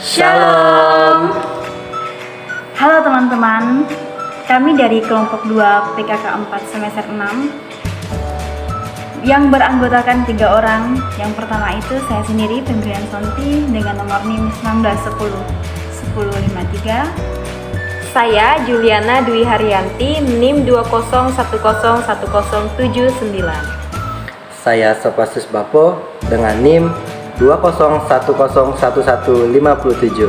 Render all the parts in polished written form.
Shalom. Halo teman-teman, kami dari kelompok 2 PKK 4 semester 6 yang beranggotakan 3 orang. Yang pertama itu saya sendiri, Pembrian Sonti, dengan nomor NIM 19101053. Saya Juliana Dwi Haryanti, NIM 20101079. Saya Sopasius Bapo dengan NIM 20101157.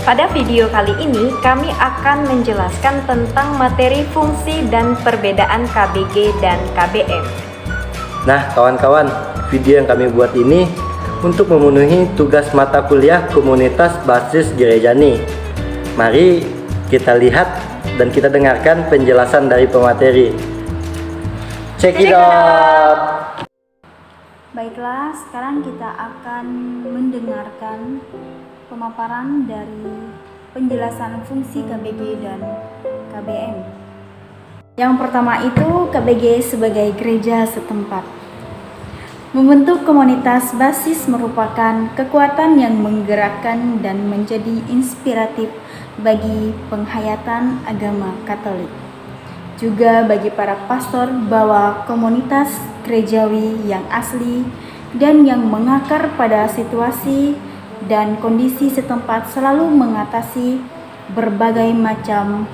Pada video kali ini kami akan menjelaskan tentang materi fungsi dan perbedaan KBG dan KBM. Nah kawan-kawan, video yang kami buat ini untuk memenuhi tugas mata kuliah komunitas basis Gerejani. Mari kita lihat dan kita dengarkan penjelasan dari pemateri. Check it out! Baiklah, sekarang kita akan mendengarkan pemaparan dari penjelasan fungsi KBG dan KBM. Yang pertama itu KBG sebagai gereja setempat. Membentuk komunitas basis merupakan kekuatan yang menggerakkan dan menjadi inspiratif bagi penghayatan agama Katolik. Juga bagi para pastor bahwa komunitas gerejawi yang asli dan yang mengakar pada situasi dan kondisi setempat selalu mengatasi berbagai macam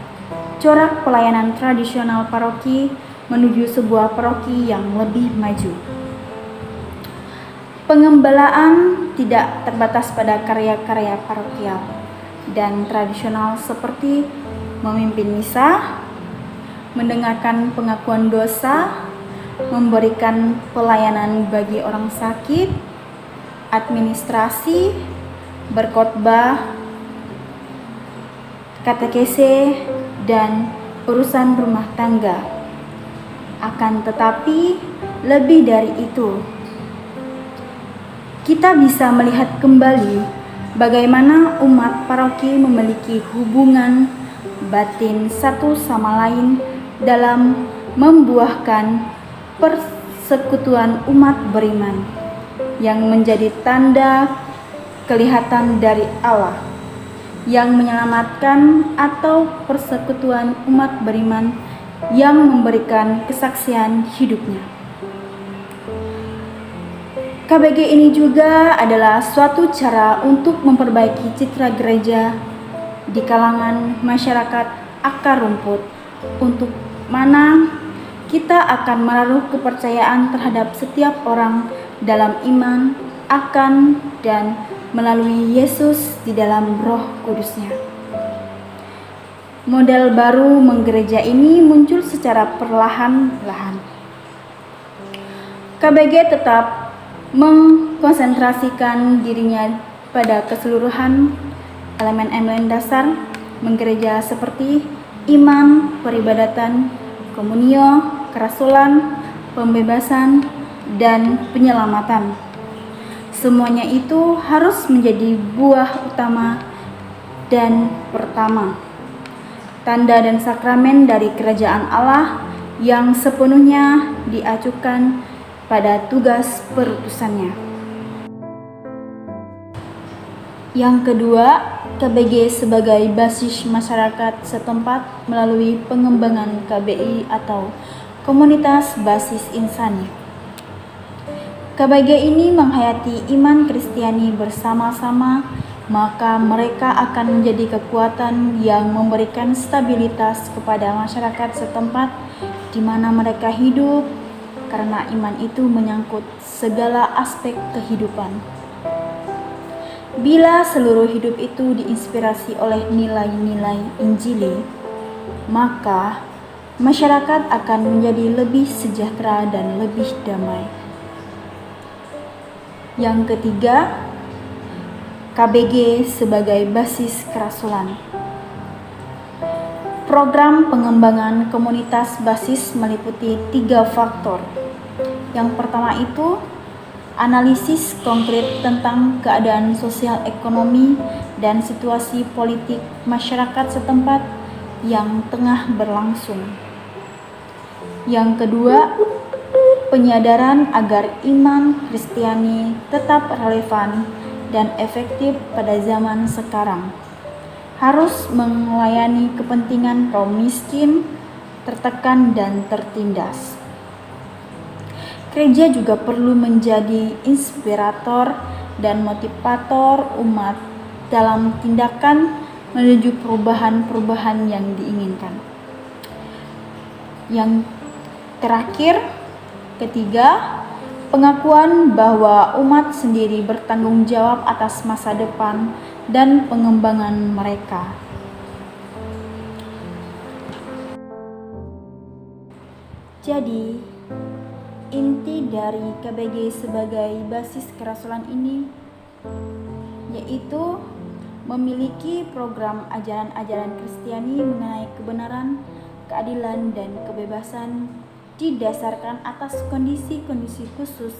corak pelayanan tradisional paroki menuju sebuah paroki yang lebih maju. Pengembalaan tidak terbatas pada karya-karya parokial dan tradisional seperti memimpin misa, mendengarkan pengakuan dosa, memberikan pelayanan bagi orang sakit, administrasi, berkhotbah, katekese, dan urusan rumah tangga. Akan tetapi, lebih dari itu, kita bisa melihat kembali bagaimana umat paroki memiliki hubungan batin satu sama lain dalam membuahkan persekutuan umat beriman yang menjadi tanda kelihatan dari Allah yang menyelamatkan, atau persekutuan umat beriman yang memberikan kesaksian hidupnya. KBG ini juga adalah suatu cara untuk memperbaiki citra gereja di kalangan masyarakat akar rumput, untuk mana kita akan menaruh kepercayaan terhadap setiap orang dalam iman akan dan melalui Yesus di dalam Roh Kudusnya. Model baru menggereja ini muncul secara perlahan-lahan. KBG tetap mengkonsentrasikan dirinya pada keseluruhan elemen-elemen dasar menggereja seperti iman, peribadatan, komunio, kerasulan, pembebasan, dan penyelamatan. Semuanya itu harus menjadi buah utama dan pertama, tanda dan sakramen dari kerajaan Allah yang sepenuhnya diacukan pada tugas perutusannya. Yang kedua, KBG sebagai basis masyarakat setempat melalui pengembangan KBI atau komunitas basis insani. KBG ini menghayati iman Kristiani bersama-sama, maka mereka akan menjadi kekuatan yang memberikan stabilitas kepada masyarakat setempat di mana mereka hidup, karena iman itu menyangkut segala aspek kehidupan. Bila seluruh hidup itu diinspirasi oleh nilai-nilai Injili, maka masyarakat akan menjadi lebih sejahtera dan lebih damai. Yang ketiga, KBG sebagai basis kerasulan. Program pengembangan komunitas basis meliputi 3 faktor. Yang pertama itu analisis konkret tentang keadaan sosial ekonomi dan situasi politik masyarakat setempat yang tengah berlangsung. Yang kedua, penyadaran agar iman Kristiani tetap relevan dan efektif pada zaman sekarang. Harus melayani kepentingan kaum miskin, tertekan, dan tertindas. Gereja juga perlu menjadi inspirator dan motivator umat dalam tindakan menuju perubahan-perubahan yang diinginkan. Yang terakhir, ketiga, pengakuan bahwa umat sendiri bertanggung jawab atas masa depan dan pengembangan mereka. Jadi, inti dari KBG sebagai basis kerasulan ini yaitu memiliki program ajaran-ajaran Kristiani mengenai kebenaran, keadilan, dan kebebasan didasarkan atas kondisi-kondisi khusus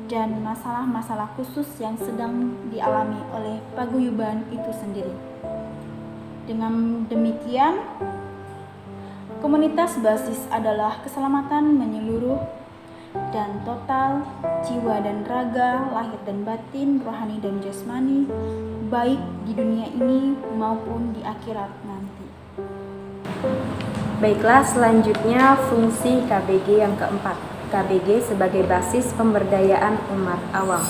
dan masalah-masalah khusus yang sedang dialami oleh paguyuban itu sendiri. Dengan demikian, komunitas basis adalah keselamatan menyeluruh dan total, jiwa dan raga, lahir dan batin, rohani dan jasmani, baik di dunia ini maupun di akhirat nanti. Baiklah, selanjutnya fungsi KBG yang keempat. KBG sebagai basis pemberdayaan umat awam.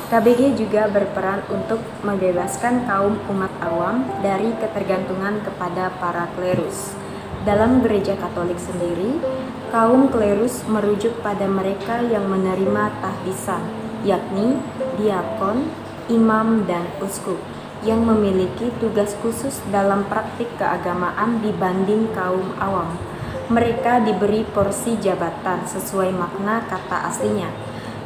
KBG juga berperan untuk membebaskan kaum umat awam dari ketergantungan kepada para klerus. Dalam gereja Katolik sendiri, kaum klerus merujuk pada mereka yang menerima tahbisan, yakni diakon, imam, dan uskup, yang memiliki tugas khusus dalam praktik keagamaan dibanding kaum awam. Mereka diberi porsi jabatan sesuai makna kata aslinya,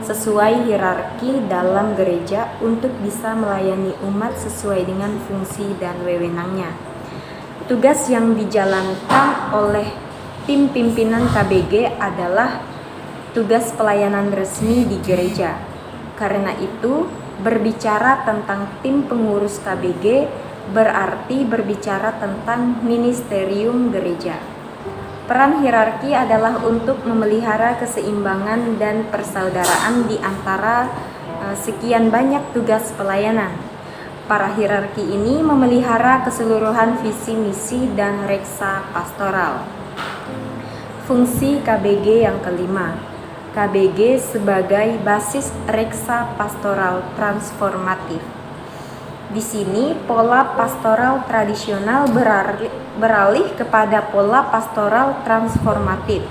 sesuai hierarki dalam gereja untuk bisa melayani umat sesuai dengan fungsi dan wewenangnya. Tugas yang dijalankan oleh tim pimpinan KBG adalah tugas pelayanan resmi di gereja. Karena itu, berbicara tentang tim pengurus KBG berarti berbicara tentang ministerium gereja. Peran hierarki adalah untuk memelihara keseimbangan dan persaudaraan di antara sekian banyak tugas pelayanan. Para hierarki ini memelihara keseluruhan visi misi dan reksa pastoral. Fungsi KBG yang kelima. KBG sebagai basis reksa pastoral transformatif. Di sini pola pastoral tradisional beralih kepada pola pastoral transformatif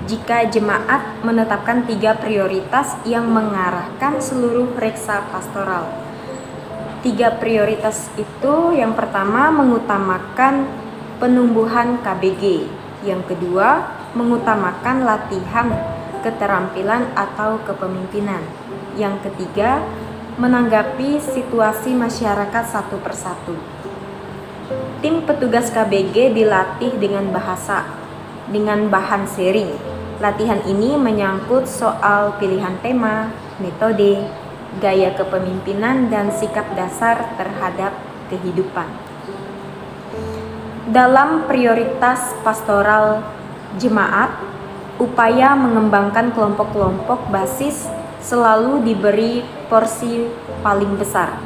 jika jemaat menetapkan 3 prioritas yang mengarahkan seluruh reksa pastoral. 3 prioritas itu, yang pertama mengutamakan penumbuhan KBG, yang kedua mengutamakan latihan keterampilan atau kepemimpinan, yang ketiga menanggapi situasi masyarakat satu persatu. Tim petugas KBG dilatih dengan bahasa, dengan bahan sharing. Latihan ini menyangkut soal pilihan tema, metode, gaya kepemimpinan, dan sikap dasar terhadap kehidupan. Dalam prioritas pastoral jemaat, upaya mengembangkan kelompok-kelompok basis selalu diberi porsi paling besar.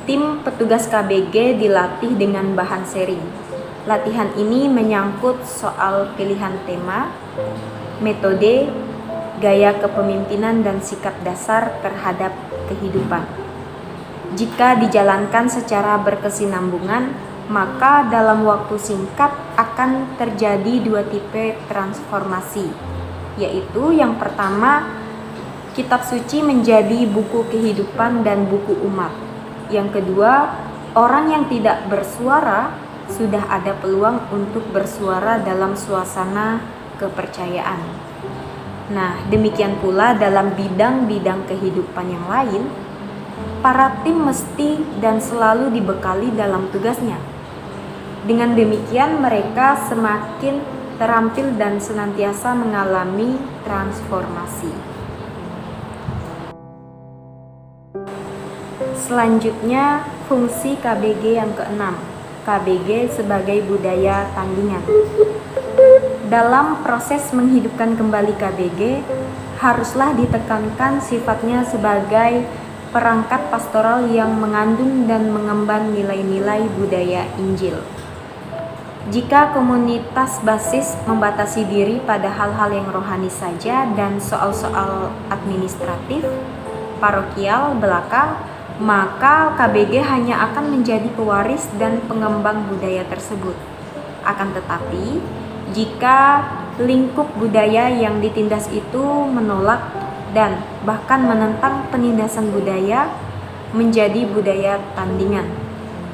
Tim petugas KBG dilatih dengan bahan sharing. Latihan ini menyangkut soal pilihan tema, metode, gaya kepemimpinan, dan sikap dasar terhadap kehidupan. Jika dijalankan secara berkesinambungan, maka dalam waktu singkat akan terjadi 2 tipe transformasi, yaitu yang pertama, kitab suci menjadi buku kehidupan dan buku umat. Yang kedua, orang yang tidak bersuara sudah ada peluang untuk bersuara dalam suasana kepercayaan. Nah, demikian pula dalam bidang-bidang kehidupan yang lain, para tim mesti dan selalu dibekali dalam tugasnya. Dengan demikian, mereka semakin terampil dan senantiasa mengalami transformasi. Selanjutnya, fungsi KBG yang keenam. KBG sebagai budaya tandingan. Dalam proses menghidupkan kembali KBG, haruslah ditekankan sifatnya sebagai perangkat pastoral yang mengandung dan mengemban nilai-nilai budaya Injil. Jika komunitas basis membatasi diri pada hal-hal yang rohani saja dan soal-soal administratif, parokial belaka, maka KBG hanya akan menjadi pewaris dan pengembang budaya tersebut. Akan tetapi, jika lingkup budaya yang ditindas itu menolak dan bahkan menentang penindasan budaya menjadi budaya tandingan,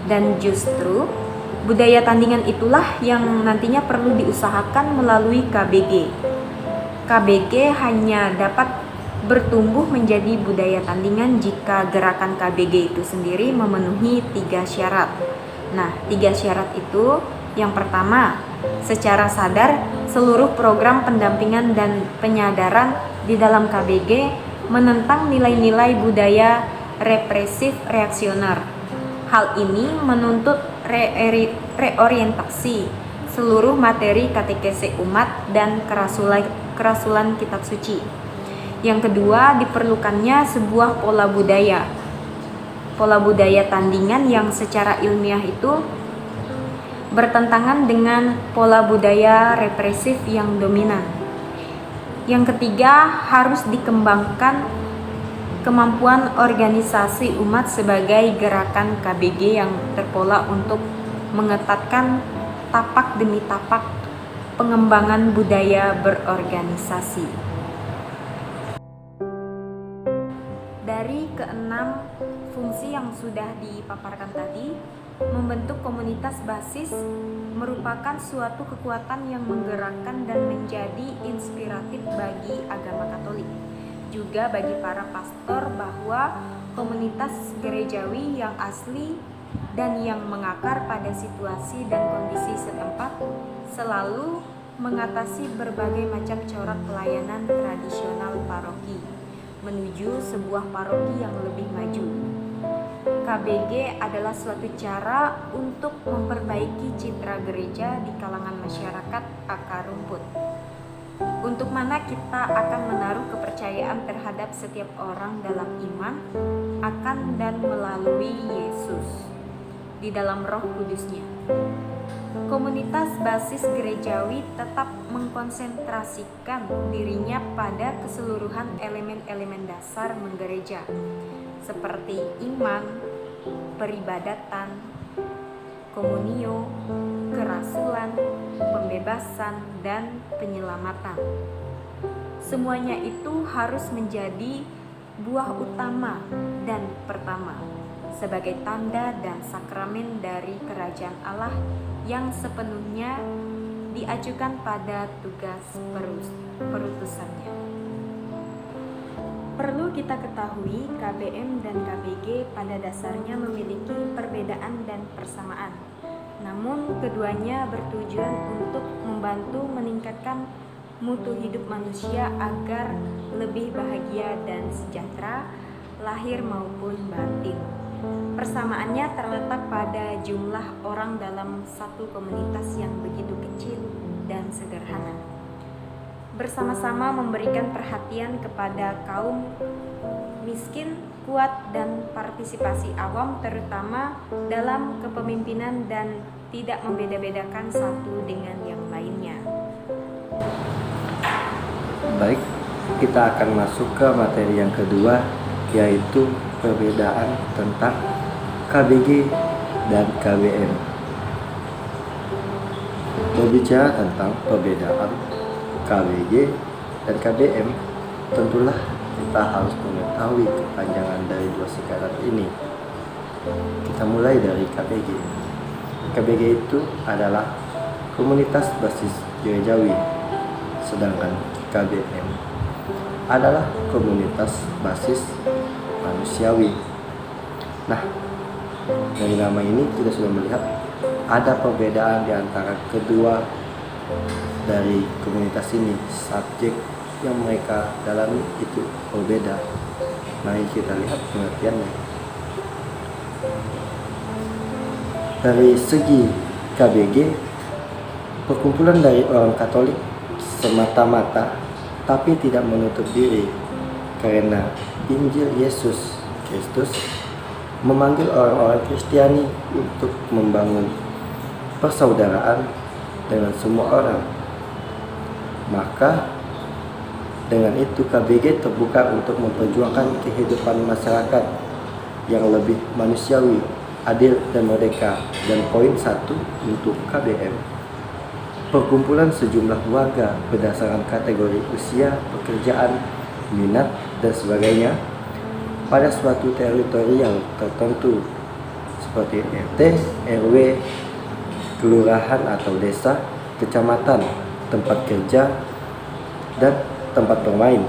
dan justru budaya tandingan itulah yang nantinya perlu diusahakan melalui KBG. KBG hanya dapat bertumbuh menjadi budaya tandingan jika gerakan KBG itu sendiri memenuhi 3 syarat. Nah, 3 syarat itu, yang pertama, secara sadar seluruh program pendampingan dan penyadaran di dalam KBG menentang nilai-nilai budaya represif reaksioner. Hal ini menuntut reorientasi seluruh materi katekese umat dan kerasulan kitab suci. Yang kedua, diperlukannya sebuah pola budaya tandingan yang secara ilmiah itu bertentangan dengan pola budaya represif yang dominan. Yang ketiga, harus dikembangkan kemampuan organisasi umat sebagai gerakan KBG yang terpola untuk mengetatkan tapak demi tapak pengembangan budaya berorganisasi. Dari keenam fungsi yang sudah dipaparkan tadi, membentuk komunitas basis merupakan suatu kekuatan yang menggerakkan dan menjadi inspiratif bagi agama Katolik. Juga bagi para pastor bahwa komunitas gerejawi yang asli dan yang mengakar pada situasi dan kondisi setempat selalu mengatasi berbagai macam corak pelayanan tradisional paroki menuju sebuah paroki yang lebih maju. KBG adalah suatu cara untuk memperbaiki citra gereja di kalangan masyarakat akar rumput. Untuk mana kita akan menaruh kepercayaan terhadap setiap orang dalam iman akan dan melalui Yesus di dalam Roh Kudusnya. Komunitas basis gerejawi tetap mengkonsentrasikan dirinya pada keseluruhan elemen-elemen dasar menggereja seperti iman, peribadatan, komunio, kerasulan, pembebasan, dan penyelamatan. Semuanya itu harus menjadi buah utama dan pertama sebagai tanda dan sakramen dari kerajaan Allah yang sepenuhnya diajukan pada tugas perutusannya. Perlu kita ketahui, KBM dan KBG pada dasarnya memiliki perbedaan dan persamaan. Namun keduanya bertujuan untuk membantu meningkatkan mutu hidup manusia agar lebih bahagia dan sejahtera, lahir maupun batin. Persamaannya terletak pada jumlah orang dalam satu komunitas yang begitu kecil dan sederhana. Bersama-sama memberikan perhatian kepada kaum miskin, kuat, dan partisipasi awam terutama dalam kepemimpinan dan tidak membeda-bedakan satu dengan yang lainnya. Baik, kita akan masuk ke materi yang kedua, yaitu perbedaan tentang KBG dan KBM. Berbicara tentang perbedaan KBG dan KBM, tentulah kita harus mengetahui kepanjangan dari dua singkatan ini. Kita mulai dari KBG. KBG itu adalah komunitas basis gerejawi, sedangkan KBM adalah komunitas basis manusiawi. Nah, dari nama ini kita sudah melihat ada perbedaan di antara kedua dari komunitas ini. Subjek yang mereka dalami itu berbeda. Mari kita lihat pengertiannya. Dari segi KBG, perkumpulan dari orang Katolik semata-mata, tapi tidak menutup diri karena Injil Yesus Kristus memanggil orang-orang Kristiani untuk membangun persaudaraan dengan semua orang. Maka dengan itu KBG terbuka untuk memperjuangkan kehidupan masyarakat yang lebih manusiawi, adil dan merdeka. Dan poin 1 untuk KBM, perkumpulan sejumlah warga berdasarkan kategori usia, pekerjaan, minat, dan sebagainya pada suatu teritorial tertentu seperti RT, RW, kelurahan atau desa, kecamatan, tempat kerja, dan tempat bermain.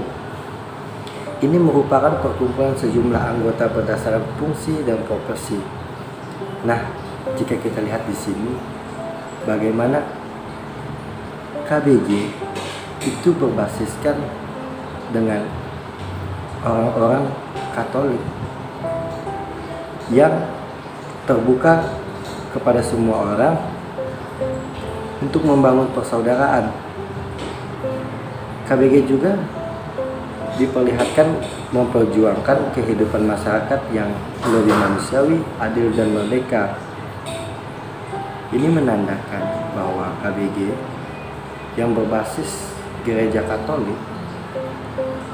Ini merupakan perkumpulan sejumlah anggota berdasarkan fungsi dan profesi. Nah, jika kita lihat di sini, bagaimana KBG itu berbasiskan dengan orang-orang Katolik yang terbuka kepada semua orang untuk membangun persaudaraan. KBG juga diperlihatkan memperjuangkan kehidupan masyarakat yang lebih manusiawi, adil dan merdeka. Ini menandakan bahwa KBG yang berbasis gereja Katolik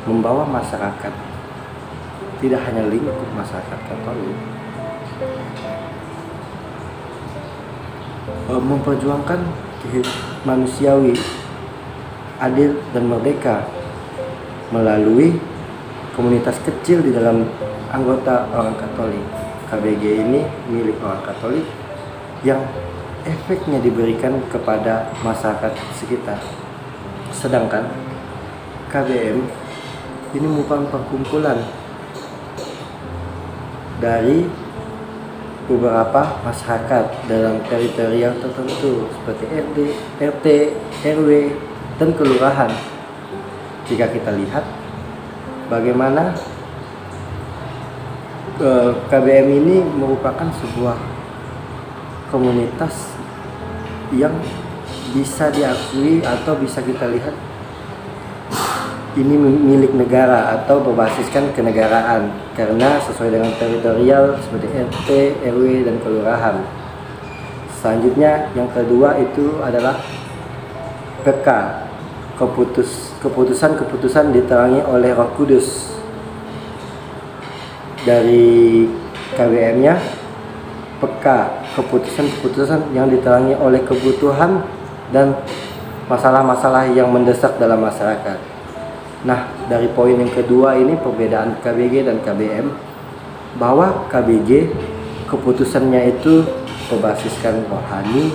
membawa masyarakat, tidak hanya lingkup masyarakat Katolik, memperjuangkan manusiawi, adil dan merdeka melalui komunitas kecil di dalam anggota orang Katolik. KBG ini milik orang Katolik yang efeknya diberikan kepada masyarakat sekitar. Sedangkan KBM ini merupakan perkumpulan dari beberapa masyarakat dalam teritorial tertentu seperti RT, RW, dan kelurahan. Jika kita lihat bagaimana KBM ini merupakan sebuah komunitas yang bisa diakui atau bisa kita lihat ini milik negara atau berbasiskan kenegaraan karena sesuai dengan teritorial seperti RT, RW, dan kelurahan. Selanjutnya yang kedua itu adalah PK, keputusan diterangi oleh Roh Kudus. Dari KBM-nya PK, keputusan yang diterangi oleh kebutuhan dan masalah-masalah yang mendesak dalam masyarakat. Nah, dari poin yang kedua ini perbedaan KBG dan KBM, bahwa KBG keputusannya itu berbasiskan rohani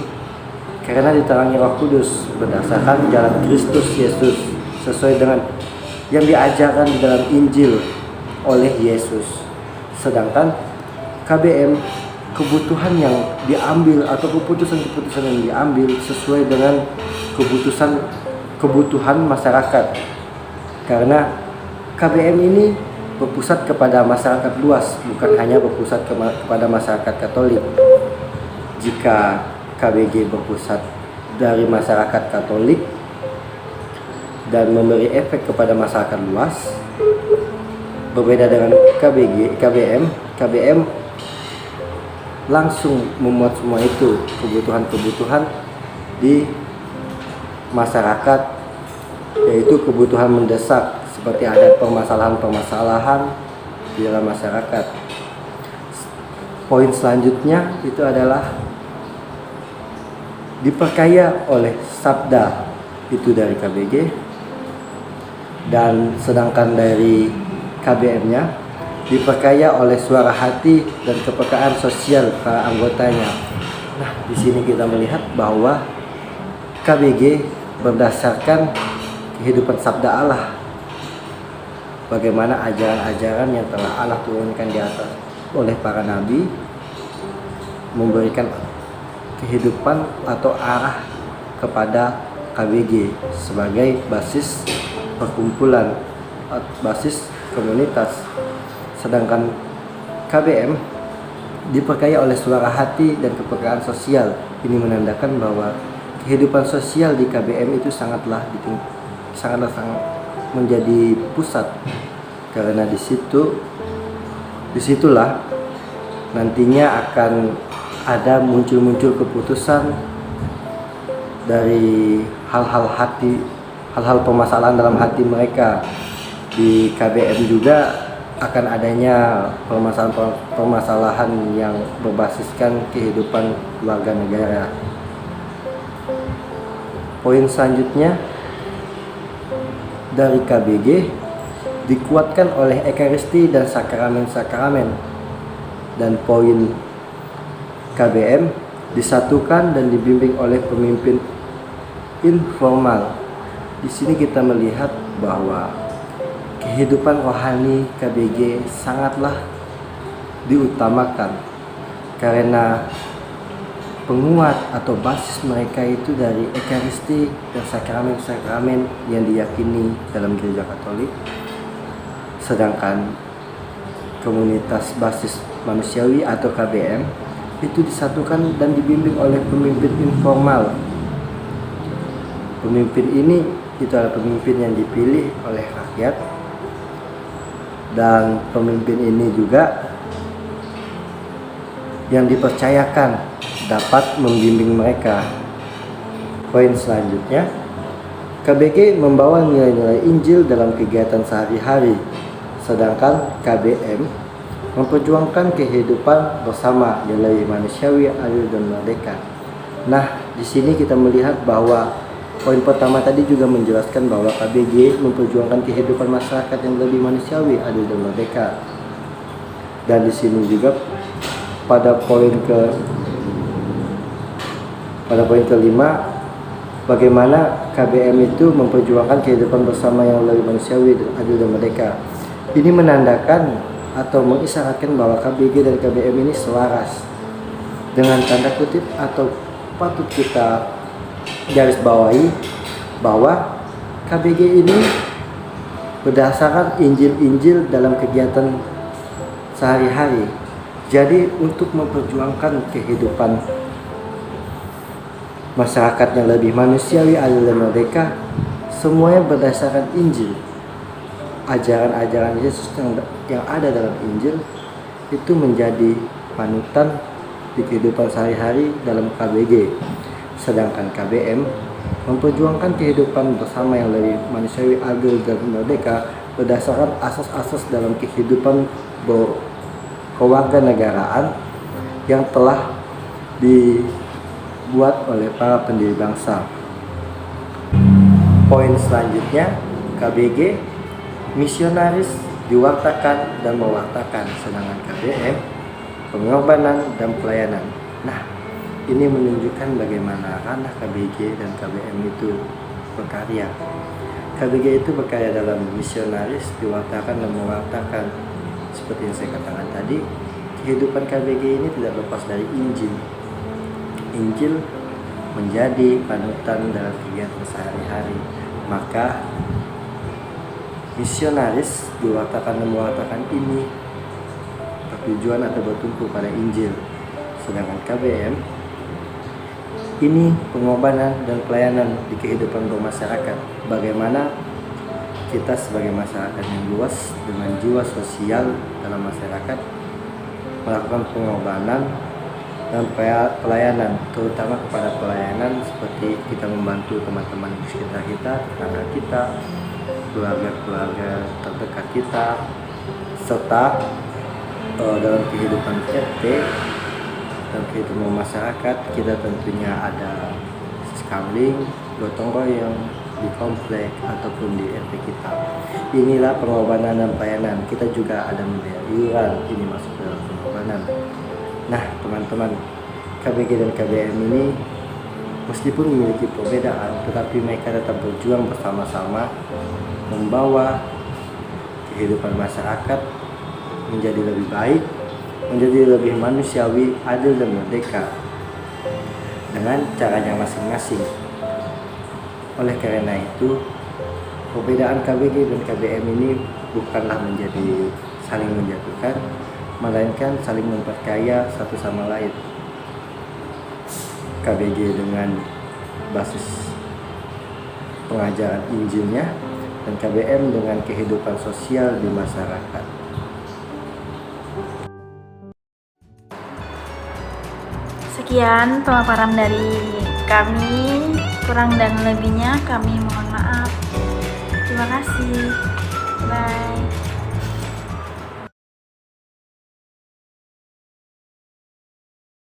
karena diterangi Roh Kudus berdasarkan jalan Kristus Yesus sesuai dengan yang diajarkan di dalam Injil oleh Yesus. Sedangkan KBM kebutuhan yang diambil atau keputusan-keputusan yang diambil sesuai dengan kebutuhan masyarakat. Karena KBM ini berpusat kepada masyarakat luas, bukan hanya berpusat kepada masyarakat Katolik. Jika KBG berpusat dari masyarakat Katolik dan memberi efek kepada masyarakat luas, berbeda dengan KBM langsung memuat semua itu, kebutuhan-kebutuhan di masyarakat, yaitu kebutuhan mendesak seperti ada permasalahan-permasalahan di dalam masyarakat. Poin selanjutnya itu adalah diperkaya oleh sabda, itu dari KBG, dan sedangkan dari KBM-nya diperkaya oleh suara hati dan kepekaan sosial para anggotanya. Nah, di sini kita melihat bahwa KBG berdasarkan kehidupan sabda Allah, bagaimana ajaran-ajaran yang telah Allah turunkan di atas oleh para nabi, memberikan kehidupan atau arah kepada KBG sebagai basis perkumpulan, basis komunitas. Sedangkan KBM diperkaya oleh suara hati dan kepekaan sosial. Ini menandakan bahwa kehidupan sosial di KBM itu sangatlah menjadi pusat, karena di situ Disitulah nantinya akan ada muncul keputusan dari hal-hal permasalahan dalam hati mereka. Di KBM juga akan adanya permasalahan yang berbasiskan kehidupan keluarga negara. Poin selanjutnya dari KBG dikuatkan oleh Ekaristi dan sakramen-sakramen, dan poin KBM disatukan dan dibimbing oleh pemimpin informal. Di sini kita melihat bahwa kehidupan rohani KBG sangatlah diutamakan karena penguat atau basis mereka itu dari Ekaristi dan sakramen-sakramen yang diyakini dalam Gereja Katolik. Sedangkan komunitas basis manusiawi atau KBM itu disatukan dan dibimbing oleh pemimpin informal. Pemimpin ini itu adalah pemimpin yang dipilih oleh rakyat, dan pemimpin ini juga yang dipercayakan dapat membimbing mereka. Poin selanjutnya, KBG membawa nilai-nilai Injil dalam kegiatan sehari-hari, sedangkan KBM memperjuangkan kehidupan bersama yang lebih manusiawi, adil, dan merdeka. Nah, di sini kita melihat bahwa poin pertama tadi juga menjelaskan bahwa KBG memperjuangkan kehidupan masyarakat yang lebih manusiawi, adil, dan merdeka. Dan di sini juga pada poin kelima, bagaimana KBM itu memperjuangkan kehidupan bersama yang lebih manusiawi, adil, dan merdeka. Ini menandakan atau mengisyaratkan bahwa KBG dan KBM ini selaras. Dengan tanda kutip atau patut kita garis bawahi bahwa KBG ini berdasarkan Injil-Injil dalam kegiatan sehari-hari. Jadi untuk memperjuangkan kehidupan masyarakat yang lebih manusiawi, adil, dan merdeka, semuanya berdasarkan Injil. Ajaran-ajaran Yesus yang ada dalam Injil itu menjadi panutan di kehidupan sehari-hari dalam KBG. Sedangkan KBM memperjuangkan kehidupan bersama yang lebih manusiawi, adil, dan merdeka berdasarkan asas-asas dalam kehidupan kewarganegaraan yang telah dibuat oleh para pendiri bangsa. Poin selanjutnya, KBG misionaris diwartakan dan mewartakan, sedangkan KBM pengorbanan dan pelayanan. Nah, ini menunjukkan bagaimana ranah KBG dan KBM itu berkarya. KBG itu berkarya dalam misionaris, diwartakan dan mewartakan. Seperti yang saya katakan tadi, kehidupan KBG ini tidak lepas dari Injil. Injil menjadi panutan dalam kegiatan sehari-hari. Maka misionaris diwartakan dan mewartakan ini bertujuan atau bertumpu pada Injil. Sedangkan KBM ini pengorbanan dan pelayanan di kehidupan bermasyarakat. Bagaimana kita sebagai masyarakat yang luas dengan jiwa sosial dalam masyarakat melakukan pengorbanan dan pelayanan, terutama kepada pelayanan seperti kita membantu teman-teman di sekitar kita, tetangga kita, keluarga-keluarga terdekat kita, serta dalam kehidupan RT dan kehidupan masyarakat kita tentunya ada skambling, gotong royong di komplek ataupun di RT kita. Inilah pengorbanan dan pelayanan. Kita juga ada membayar iuran, ini masuk dalam pengorbanan. Nah, teman-teman, KBG dan KBM ini meskipun memiliki perbedaan, tetapi mereka tetap berjuang bersama-sama membawa kehidupan masyarakat menjadi lebih baik, menjadi lebih manusiawi, adil, dan merdeka dengan caranya masing-masing. Oleh karena itu, perbedaan KBG dan KBM ini bukanlah menjadi saling menjatuhkan, melainkan saling memperkaya satu sama lain. KBG dengan basis pengajaran Injilnya dan KBM dengan kehidupan sosial di masyarakat. Sekian pemaparan dari kami, kurang dan lebihnya kami mohon maaf. Terima kasih. Bye.